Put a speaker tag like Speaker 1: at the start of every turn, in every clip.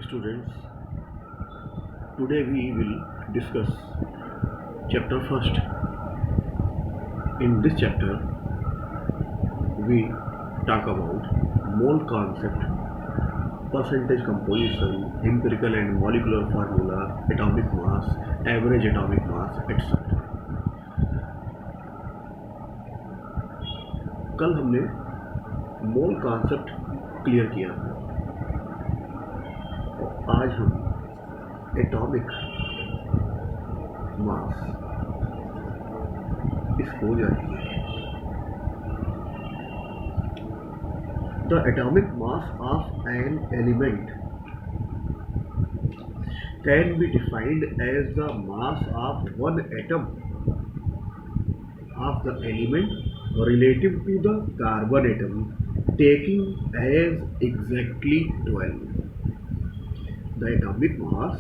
Speaker 1: Students, today we will discuss chapter first. In this chapter, we talk about mole concept, percentage composition, empirical and molecular formula, atomic mass, average atomic mass, etc. कल हमने mole concept clear किया था। आज हम atomic mass इसको जानेंगे। The atomic mass of an element can be defined as the mass of one atom of the element relative to the carbon atom taking as exactly 12. The atomic mass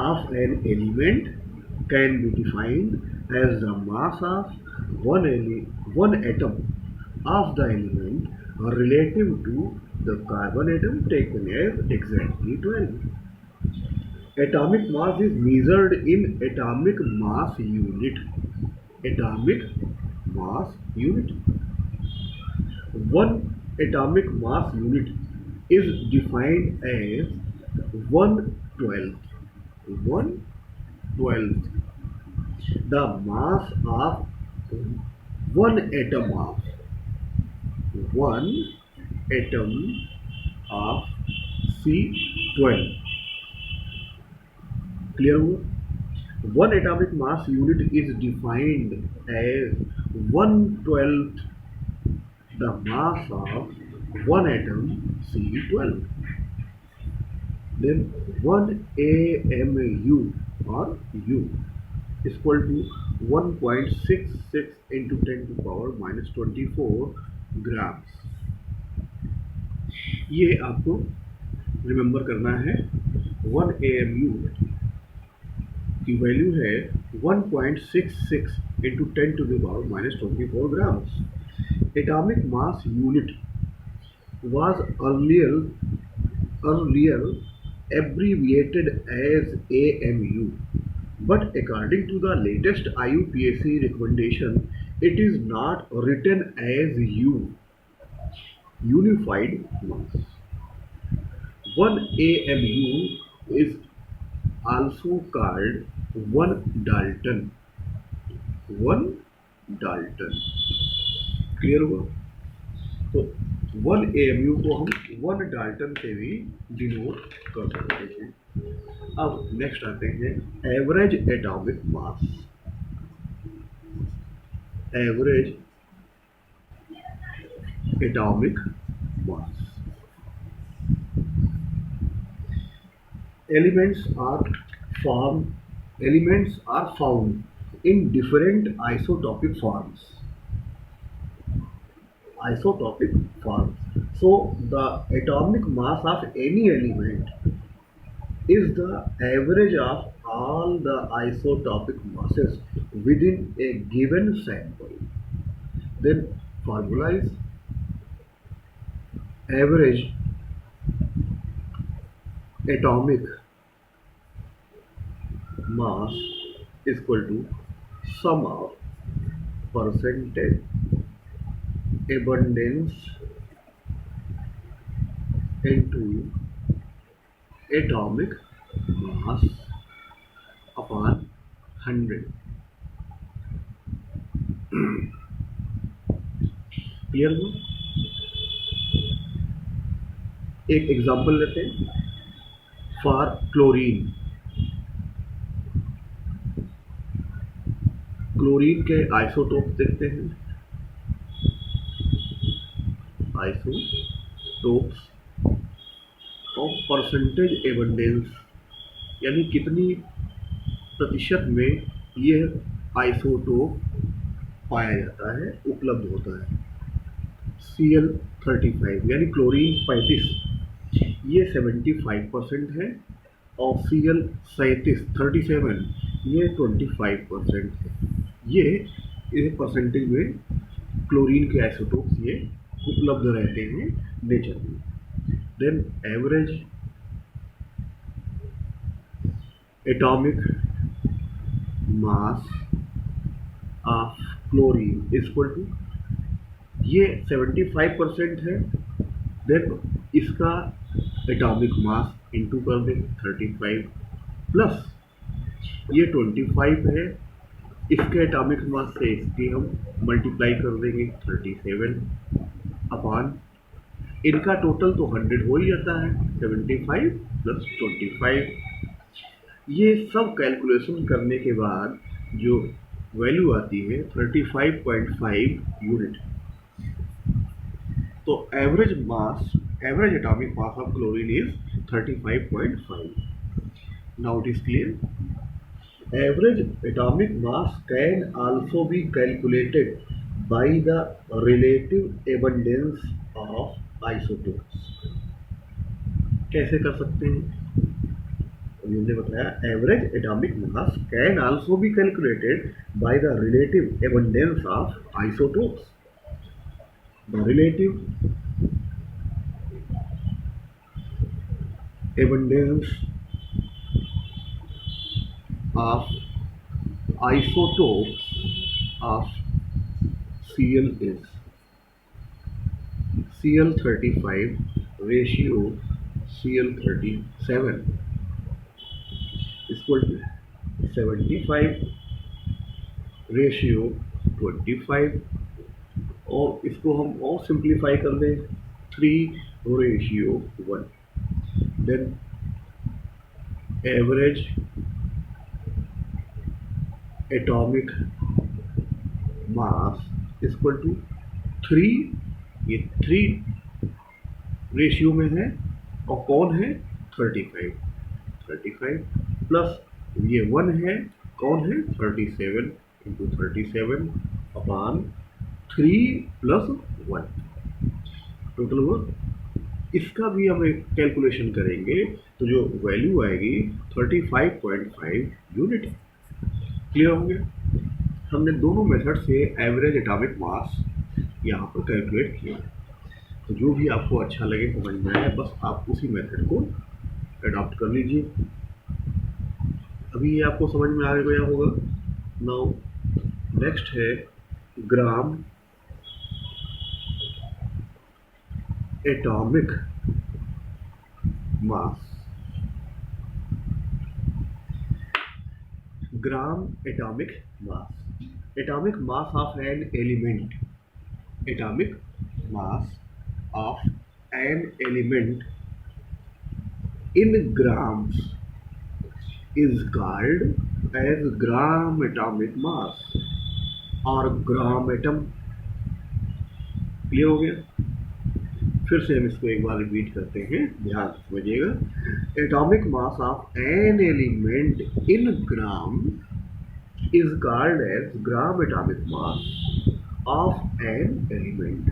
Speaker 1: of an element can be defined as the mass of one atom of the element relative to the carbon atom taken as exactly 12. Atomic mass is measured in atomic mass unit. Atomic mass unit. One atomic mass unit is defined as 1/12. 1/12. The mass of one atom of C12. Clear हुआ? One atomic mass unit is defined as 1/12 the mass of one atom C12. Then 1 AMU or U is equal to 1.66 into 10 to power minus 24 grams. ये आपको remember करना है। 1 AMU की value है 1.66 into 10 to the power minus 24 grams. Atomic mass unit was earlier abbreviated as AMU, but according to the latest IUPAC recommendation, it is not written as U. Unified mass. 1 AMU is also called 1 Dalton. 1 Dalton. Clear हुआ? तो 1 AMU को हम 1 Dalton से भी denote कर सकते हैं। अब नेक्स्ट आते हैं average atomic mass. Average atomic mass. Elements are found in different isotopic forms. So the atomic mass of any element is the average of all the isotopic masses within a given sample. Then formula is average atomic mass is equal to sum of percentage abundance into atomic mass upon 100. Clear हुआ? एक example लेते हैं for chlorine. Chlorine के isotope देखते हैं। Isotopes of percentage abundance, यानी कितनी प्रतिशत में यह आइसोटोप पाया जाता है, उपलब्ध होता है। Cl35 यानी क्लोरीन 35, ये 75% है और Cl37 ये 25% है। ये परसेंटेज में क्लोरीन के आइसोटोप्स ये उपलब्ध रहते हैं नेचर में। Then average atomic mass of chlorine is equal to, ये 75% है, देन इसका एटॉमिक मास इंटू कर दें 35 प्लस ये 25 है, इसके एटॉमिक मास से इसकी हम मल्टीप्लाई कर देंगे 37 अपॉन, इनका टोटल तो 100 हो ही जाता है, 75 प्लस 25। ये सब कैलकुलेशन करने के बाद जो वैल्यू आती है 35.5 यूनिट। तो average atomic mass of chlorine is 35.5। Now it is clear. Average atomic mass can also be calculated by the relative abundance of isotopes। कैसे कर सकते हैं? हमने बताया average atomic mass can also be calculated by the relative abundance of isotopes। The relative abundance of isotopes of Cl is Cl35 ratio Cl37 equal to 75 ratio 25, और इसको हम और सिंप्लीफाई कर दें 3:1, then average atomic mass equal to 3, ये 3 ratio में है और कौन है 35 प्लस ये 1 है, कौन है 37 इंटू 37 अपॉन 3 प्लस 1 टोटल हुआ। इसका भी हम एक कैलकुलेशन करेंगे तो जो वैल्यू आएगी 35.5 यूनिट। क्लियर हो गया? हमने दोनों मेथड से एवरेज एटॉमिक मास यहाँ पर कैलकुलेट किया। तो जो भी आपको अच्छा लगे समझ में आए, बस आप उसी मेथड को अडॉप्ट कर लीजिए। अभी ये आपको समझ में आ गया होगा। नाउ नेक्स्ट है ग्राम atomic mass. Gram atomic mass of an element, atomic mass of an element in grams is called as gram atomic mass और ग्राम एटम। क्लियर हो गया? फिर से हम इसको एक बार रिपीट करते हैं, ध्यान से समझिएगा। Atomic mass of an element in gram is called as gram atomic mass of an element.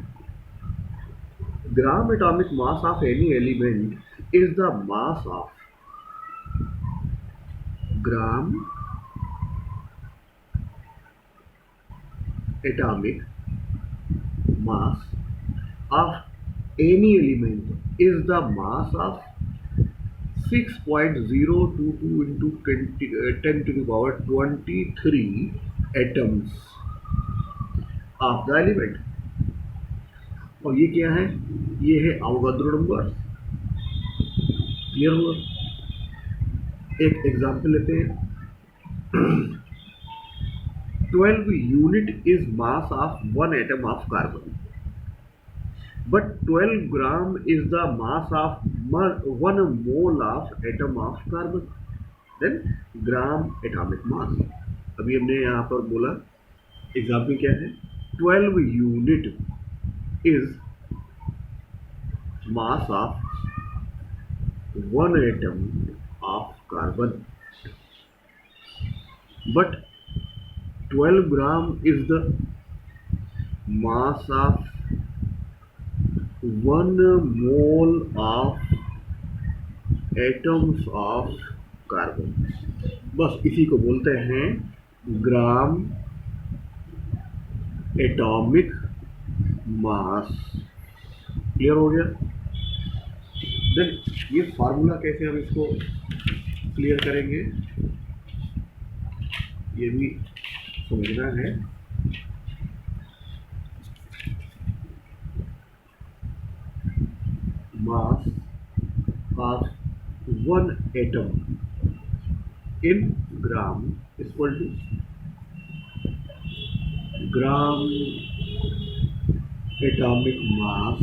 Speaker 1: Gram atomic mass of any element is the mass of gram atomic mass of any element is the mass of 6.022 into 10 to the power 23 atoms of the element। और ये क्या है? ये है Avogadro number. Clear हुआ? एक example लेते हैं। 12 unit is mass of 1 atom of carbon, but 12 gram is the mass of 1 mole of atom of carbon, then gram atomic mass. अभी हमने यहाँ पर बोला एग्जाम्पल क्या है? 12 unit is mass of 1 atom of carbon, but 12 gram is the mass of 1 mole of atoms of carbon। बस इसी को बोलते हैं ग्राम एटॉमिक मास। क्लियर हो गया? देन ये फार्मूला कैसे हम इसको क्लियर करेंगे? ये भी समझना है। Mass of one atom in gram equal to gram atomic mass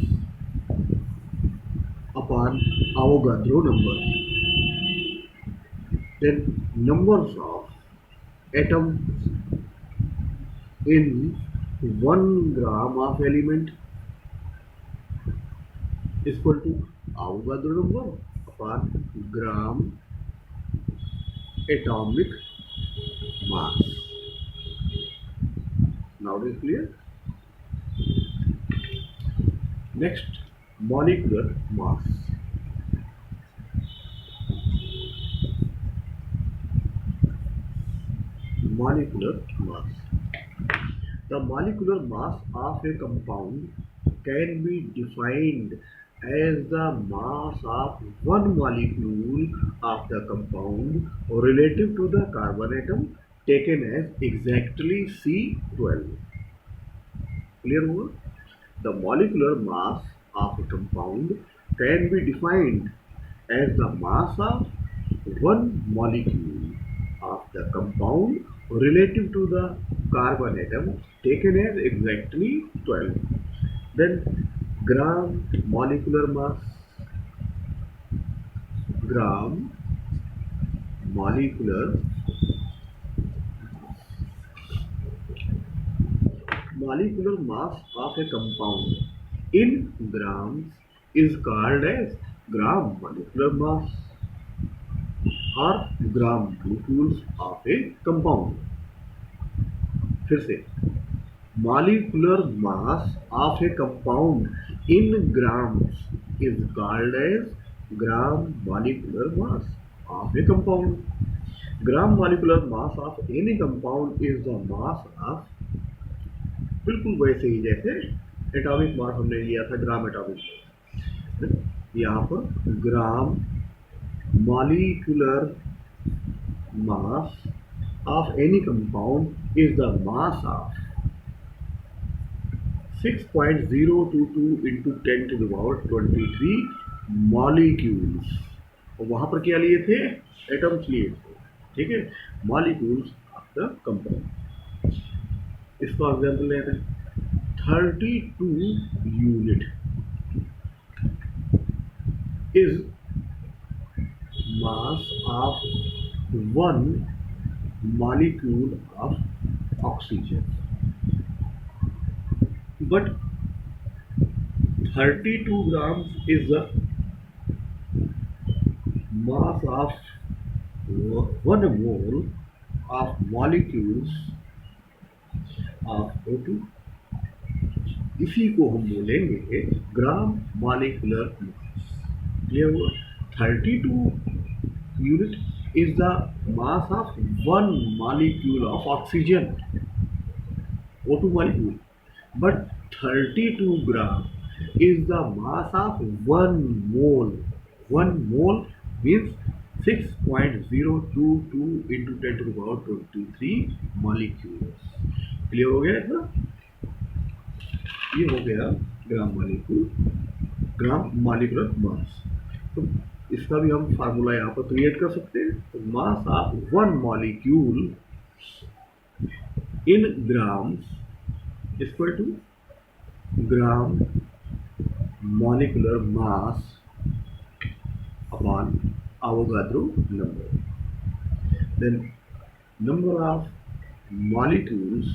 Speaker 1: upon Avogadro number. Then numbers of atoms in 1 gram of element is equal to Avogadro number upon gram atomic mass. Now it is clear. Next, molecular mass. Molecular mass. The molecular mass of a compound can be defined as the mass of one molecule of the compound relative to the carbon atom taken as exactly C12. Clear हुआ? The molecular mass of a compound can be defined as the mass of one molecule of the compound relative to the carbon atom taken as exactly 12. Then gram molecular mass, gram molecular mass of a compound in grams is called as gram molecular mass or gram molecules of a compound. फिर से molecular mass of a compound in grams is called as gram molecular mass of a compound. Gram molecular mass of any compound is the mass of, बिल्कुल वैसे ही जैसे atomic mass हमने लिया था gram atomic, यहाँ पर ग्राम molecular mass of any compound is the mass of 6.022 into 10 to the power 23 molecules. और वहाँ पर क्या लिए थे? एटम्स लिए थे, ठीक है, मॉलिक्यूल्स ऑफ द कंपाउंड। इसका एग्जाम्पल लेते हैं। 32 unit is mass of one molecule of oxygen, but 32 grams is the mass of 1 mole of molecules of O2। इसी को हम बोलेंगे ग्राम मॉलिक्यूलर मास। क्लियर हुआ? 32 unit is the mass of 1 molecule of oxygen, O2 molecule, but 32 gram is the mass of 1 mole. 1 mole means 6.022 into 10 to the power 23 molecules। Clear हो गया इतना? ये हो गया ग्राम मॉलिक्यूलर मास। तो इसका भी हम फार्मूला यहाँ पर क्रिएट कर सकते हैं। तो mass of 1 molecule in grams equal to gram molecular mass upon Avogadro number। Then number of molecules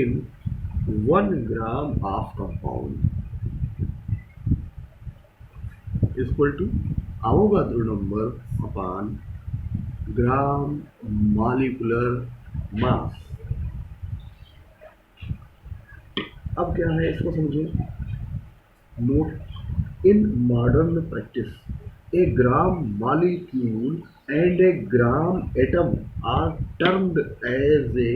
Speaker 1: in 1 gram of compound is equal to Avogadro number upon gram molecular mass। अब क्या है इसको समझो। Note, in modern practice a gram molecule and a gram atom are termed as a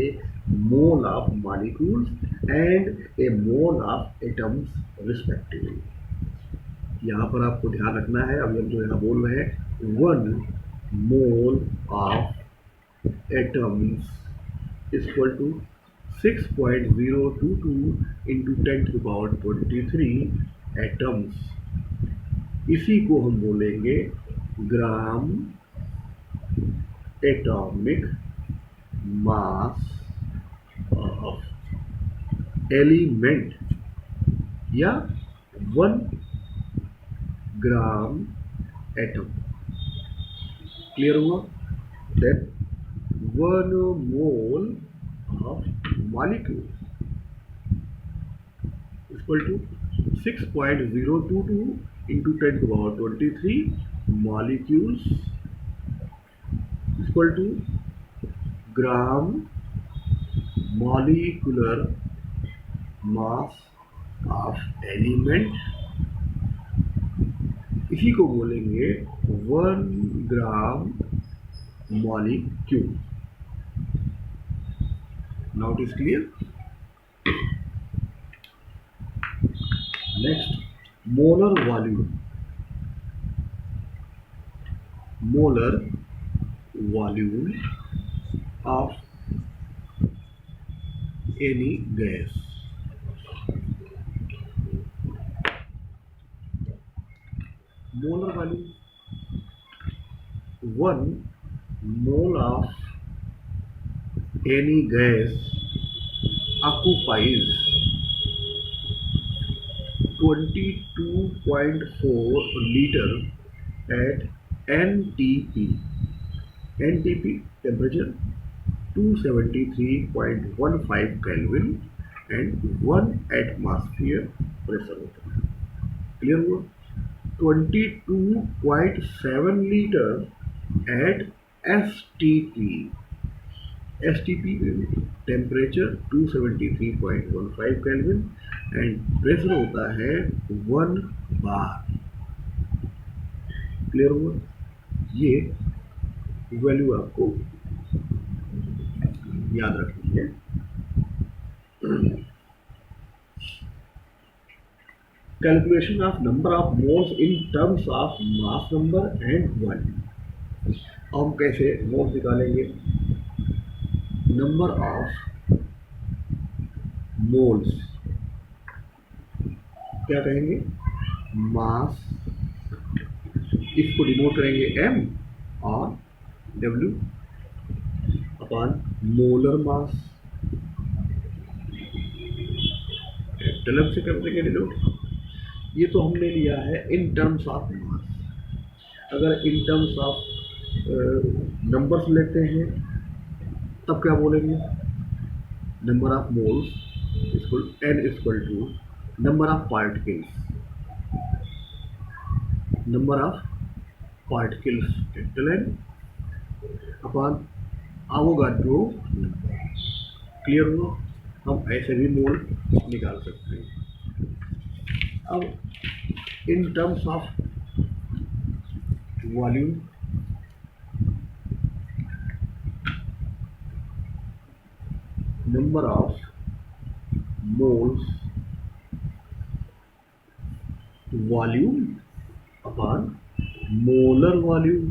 Speaker 1: mole of molecules and a mole of atoms respectively। यहाँ पर आपको ध्यान रखना है, अभी हम जो यहाँ बोल रहे हैं 1 mole of atoms is equal to 6.022 into 10 to the power 23 atoms. इसी को हम बोलेंगे gram atomic mass of element या 1 ग्राम एटम. क्लियर हुआ? Then 1 mole of molecule is equal to 6.022 into 10 to the power 23 molecules is equal to gram molecular mass of element. इसी को बोलेंगे 1 ग्राम molecule. Now it is clear. Next, molar volume. Molar volume of any gas. Molar volume. 1 mole of any gas occupies 22.4 liter at NTP. NTP temperature 273.15 Kelvin and 1 atmosphere pressure होता है. Clear हुआ? 22.7 liter at STP. STP temperature 273.15 kelvin and pressure होता है 1 बार. Clear हुआ? ये value आपको याद रखनी है. Calculation of number of moles in terms of mass number and volume. हम कैसे मोल्स निकालेंगे? नंबर ऑफ मोल्स क्या कहेंगे? मास. इसको डिनोट करेंगे m और w upon molar mass. Capital से कर देंगे डिनोट. ये तो हमने लिया है इन टर्म्स ऑफ मास. अगर इन टर्म्स ऑफ नंबर्स लेते हैं तब क्या बोलेंगे? Number of moles n equal to number of particles. Number of particles capital N upon Avogadro number. Clear हुआ? हम ऐसे भी मोल निकाल सकते हैं. अब in terms of volume number of moles volume upon molar volume.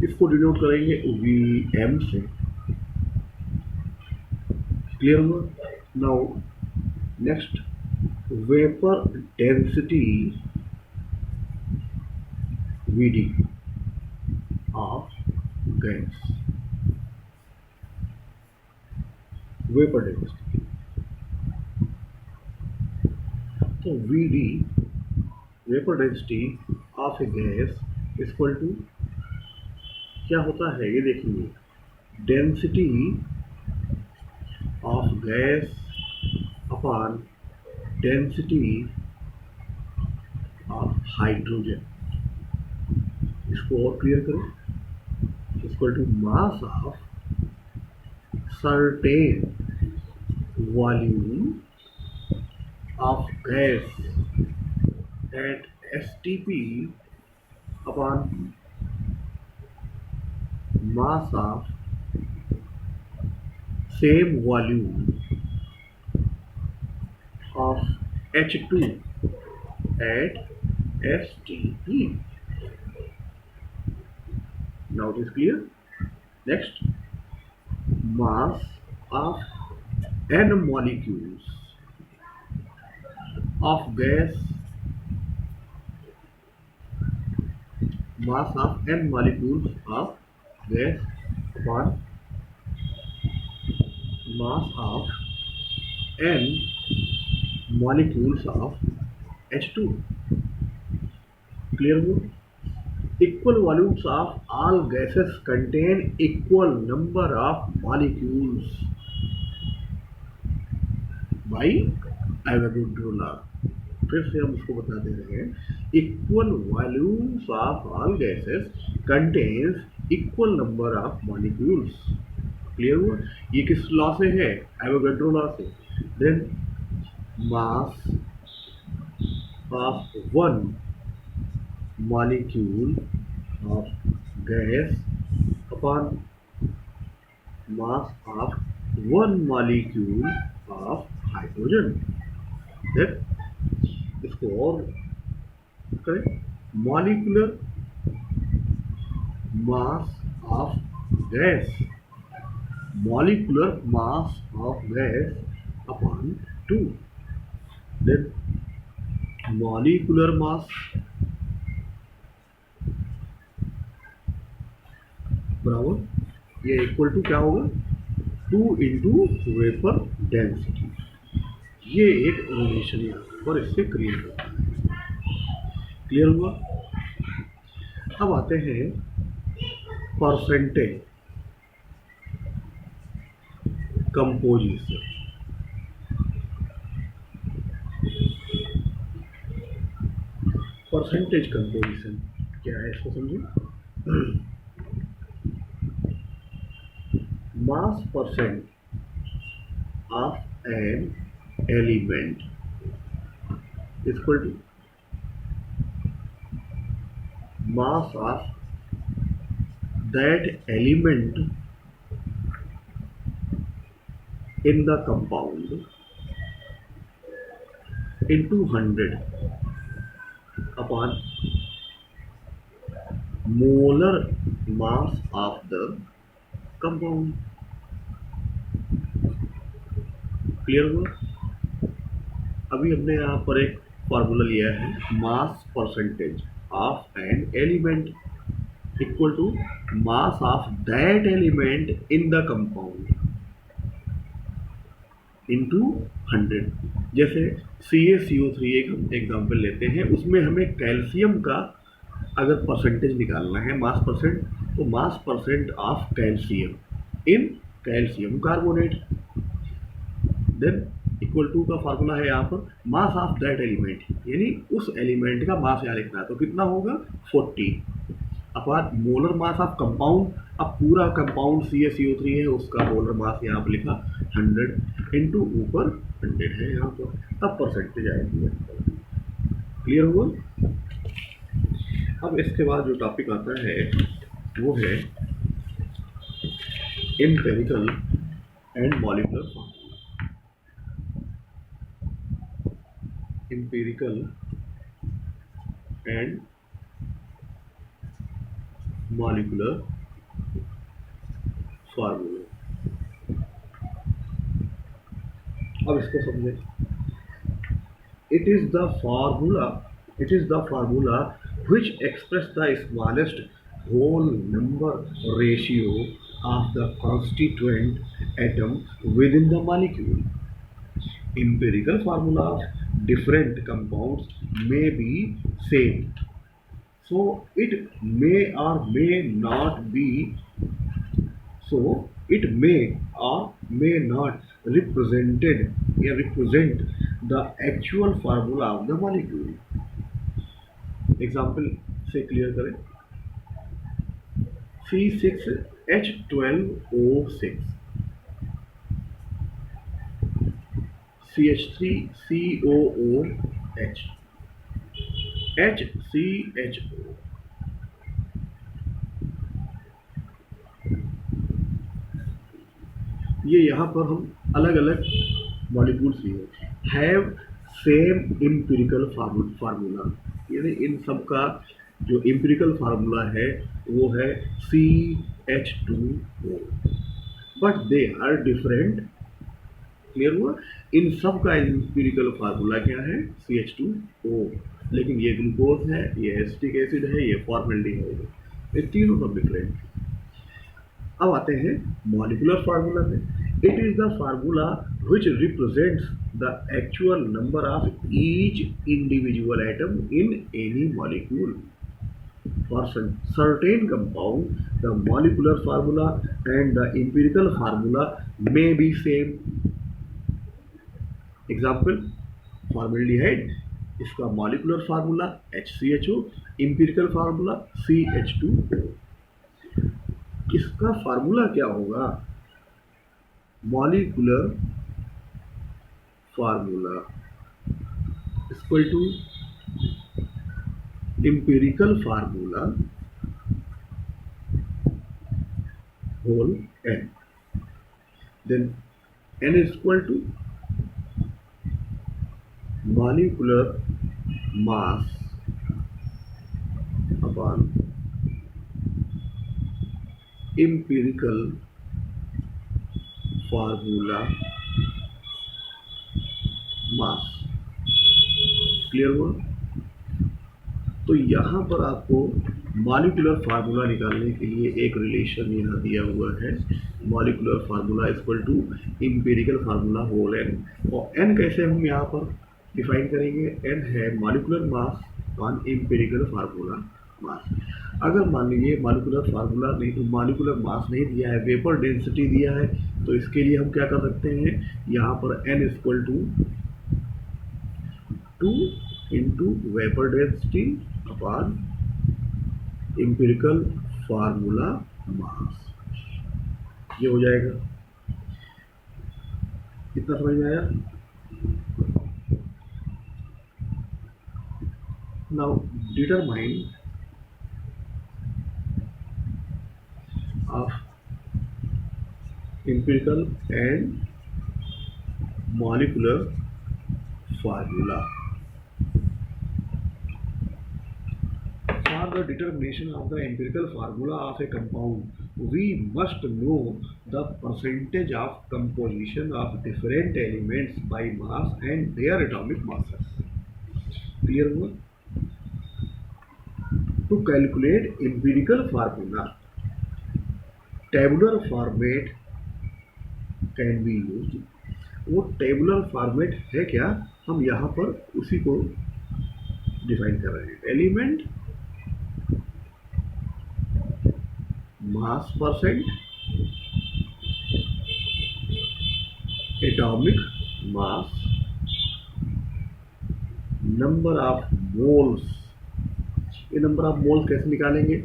Speaker 1: इसको डिनोट करेंगे Vm से. क्लियर हुआ? Now next, vapour density Vd of gas. Vapour density तो Vd vapour density of a gas equal to क्या होता है? ये देखिए, density of gas upon density of hydrogen. इसको और क्लियर करें. Equal to mass of certain volume of gas at STP upon mass of same volume of H2 at STP. Now it is clear. Next, mass of n molecules of gas, mass of n molecules of gas upon mass of n molecules of H2. Clear? Equal volumes of all gases contain equal number of molecules by Avogadro law. फिर से हम उसको बता दे रहे हैं, equal volumes of all gases contains equal number of molecules. Clear हुआ? ये किस लॉ से है? एवोगाड्रो लॉ से. Then mass of one molecule of gas upon mass of one molecule of hydrogen. Then इसको और करें, molecular mass of gas, molecular mass of gas upon 2. Then molecular mass बराबर ये इक्वल टू क्या होगा? 2 into vapour density. ये एक relation यहाँ पर इससे क्रिएट होता है. क्लियर हुआ? अब आते हैं परसेंटेज कंपोजिशन. परसेंटेज कंपोजिशन क्या है इसको समझो. Mass percent of an element is equal to mass of that element in the compound into 100 upon molar mass of the compound. Clear हुआ? अभी हमने यहाँ पर एक फार्मूला लिया है, mass percentage of an element equal to mass of that element in the compound into 100. जैसे CaCO3 एक हम एग्जांपल लेते हैं, उसमें हमें कैल्शियम का अगर परसेंटेज निकालना है, मास परसेंट, तो mass percent of calcium in calcium carbonate. Then equal to का फार्मूला है यहाँ पर मास ऑफ दैट एलिमेंट, यानी उस एलिमेंट का मास यहाँ लिखना है, तो कितना होगा? 40 upon molar mass of compound. अब पूरा कंपाउंड CaCO3 है, उसका मोलर मास यहाँ पर लिखा 100 इंटू ऊपर 100 है यहाँ पर, तब परसेंटेज आएगी. क्लियर हुआ? अब इसके बाद जो टॉपिक आता है वो है empirical and molecular formula. empirical and molecular formula. अब इसको समझें. It is the formula which express the smallest whole number ratio of the constituent atom within the molecule. Empirical formula of different compounds may be same, so it may or may not be, so it may or may not represent the actual formula of the molecule. Example से clear करें. C6H12O6, CH3COOH, HCHO. ये यहाँ पर हम अलग अलग molecules लिए have same empirical formula, यानी इन सब का जो एम्पिरिकल फार्मूला है वो है CH2O, but they are different. Clear हुआ? इन सब का एम्पिरिकल फार्मूला क्या है? CH2O, लेकिन ये ग्लूकोज है, ये एसिटिक एसिड है, ये फॉर्मेल्डिहाइड है, ये तीनों सब डिफरेंट। अब आते हैं मॉलिकुलर फार्मूला में। It is the formula which represents the actual number of each individual atom in any molecule. For certain compound, the molecular formula and the empirical formula may be same. Example, formaldehyde, इसका molecular formula HCHO, empirical formula CH2O। इसका फार्मूला क्या होगा? Molecular formula equal to empirical formula whole n, then n is equal to molecular mass upon empirical formula mass। Clear हुआ? तो यहाँ पर आपको मॉलिकुलर फार्मूला निकालने के लिए एक रिलेशन यहाँ दिया हुआ है, molecular formula equal to empirical formula whole n. और एन कैसे हम यहाँ पर डिफाइन करेंगे? एन है molecular mass on empirical formula mass. अगर मान लीजिए मॉलिकुलर फार्मूला नहीं, मॉलिकुलर मास नहीं दिया है, वेपर डेंसिटी दिया है, तो इसके लिए हम क्या कर सकते हैं? यहाँ पर n equal to 2 into vapour density upon empirical formula mass, ये हो जाएगा। कितना समझ में आया? Now determine of empirical and molecular formula. For the determination of the empirical formula of a compound, we must know the percentage of composition of different elements by mass and their atomic masses. Clear हुआ? To calculate empirical formula, tabular format can be used. वो tabular format है क्या? हम यहाँ पर उसी को define कर रहे हैं। Element mass percent, atomic mass, number of moles। ये नंबर ऑफ मोल्स कैसे निकालेंगे?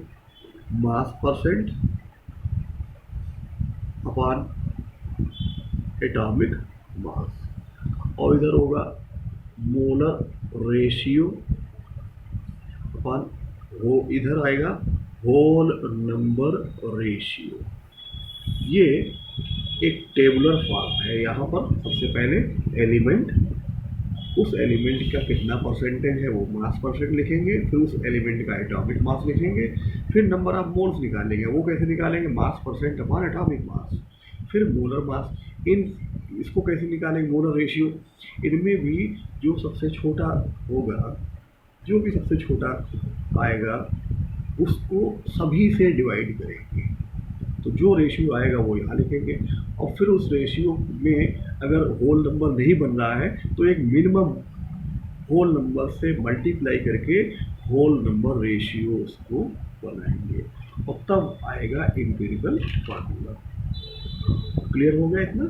Speaker 1: मास परसेंट अपॉन एटॉमिक मास, और इधर होगा मोलर रेशियो अपॉन, वो इधर आएगा होल नंबर रेशियो। ये एक टेबुलर फॉर्म है। यहाँ पर सबसे पहले एलिमेंट, उस एलिमेंट का कितना परसेंटेज है वो मास परसेंट लिखेंगे, फिर उस एलिमेंट का एटॉमिक मास लिखेंगे, फिर नंबर ऑफ मोल्स निकालेंगे। वो कैसे निकालेंगे? मास परसेंट अपॉन एटॉमिक मास, फिर मोलर मास। इसको कैसे निकालेंगे? Molar ratio. इनमें भी जो सबसे छोटा होगा, जो भी सबसे छोटा आएगा उसको सभी से डिवाइड करेंगे, तो जो रेशियो आएगा वो यहाँ लिखेंगे। और फिर उस रेशियो में अगर होल नंबर नहीं बन रहा है तो एक मिनिमम होल नंबर से मल्टीप्लाई करके होल नंबर रेशियो उसको बनाएंगे, और तब आएगा एम्पिरिकल फार्मूला। क्लियर हो गया इतना?